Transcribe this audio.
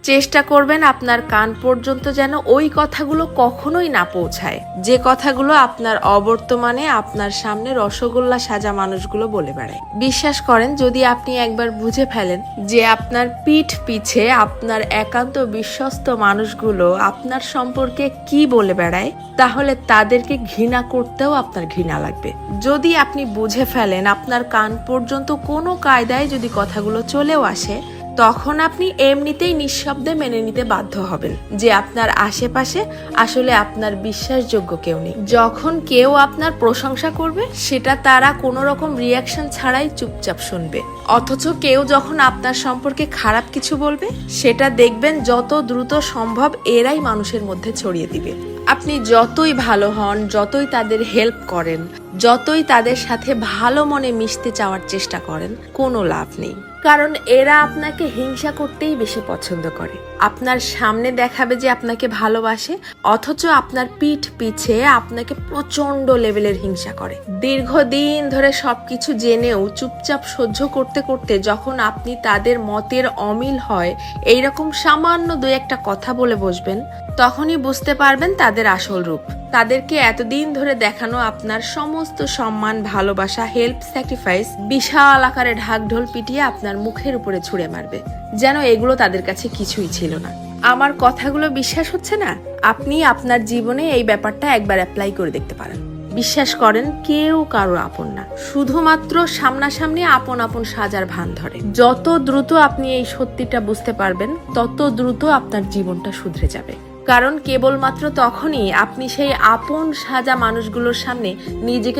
চেষ্টা করবেন আপনার কান পর্যন্ত যেন ওই কথাগুলো কখনোই না পৌঁছায়, যে কথাগুলো আপনার অবর্তমানে আপনার সামনে রসগোল্লা সাজা মানুষগুলো বলে বেড়ায়। বিশ্বাস করেন, যদি আপনি একবার বুঝে ফেলেন যে আপনার পিঠ পিছে আপনার একান্ত বিশ্বস্ত মানুষগুলো আপনার সম্পর্কে কি বলে বেড়ায়, তাহলে তাদেরকে ঘৃণা করতেও আপনার ঘৃণা লাগবে। যদি আপনি বুঝে ফেলেন আপনার কান পর্যন্ত কোনো কায়দায় যদি কথাগুলো চলেও আসে, তখন আপনি এমনিতেই নিঃশব্দে মেনে নিতে বাধ্য হবেন যে আপনার আশেপাশে আসলে আপনার বিশ্বাসযোগ্য কেউ নেই। যখন কেউ আপনার প্রশংসা করবে, সেটা তারা কোনো রকম রিয়াকশন ছাড়াই চুপচাপ শুনবে। অথচ কেউ যখন আপনার সম্পর্কে খারাপ কিছু বলবে, সেটা দেখবেন যত দ্রুত সম্ভব এরাই মানুষের মধ্যে ছড়িয়ে দিবে। আপনি যতই ভালো হন, যতই তাদের হেল্প করেন, যতই তাদের সাথে ভালো মনে মিশতে চাওয়ার চেষ্টা করেন, কোনো লাভ নেই। কারণ এরা আপনাকে হিংসা করতেই বেশি পছন্দ করে। আপনার সামনে দেখাবে যে আপনাকে ভালোবাসে, অথচ আপনার পিঠ পিছে আপনাকে প্রচন্ড লেভেলের হিংসা করে। দীর্ঘদিন ধরে সবকিছু জেনেও চুপচাপ সহ্য করতে করতে যখন আপনি তাদের মতের অমিল হয় এইরকম সামান্য দুই একটা কথা বলে বসবেন, তখনই বুঝতে পারবেন তাদের আসল রূপ। তাদেরকে এতদিন ধরে দেখানো আপনার সমস্ত সম্মান, ভালোবাসা, হেল্প, স্যাক্রিফাইস বিশাল আকারে ঢাকঢোল পিটিয়ে আপনার মুখের উপরে ছুঁড়ে মারবে, যেন এগুলো তাদের কাছে কিছুই ছিল না। আমার কথাগুলো বিশ্বাস হচ্ছে না? আপনি আপনার জীবনে এই ব্যাপারটা একবার অ্যাপ্লাই করে দেখতে পারেন। বিশ্বাস করেন, কেউ কারো আপন না, শুধুমাত্র সামনাসামনি আপন আপন সাজার ভান ধরে। যত দ্রুত আপনি এই সত্যিটা বুঝতে পারবেন, তত দ্রুত আপনার জীবনটা শুধরে যাবে। কারণ কেবলমাত্র তখনই আপনি সেই আপন সাজা মানুষগুলোর সামনে নিজেকে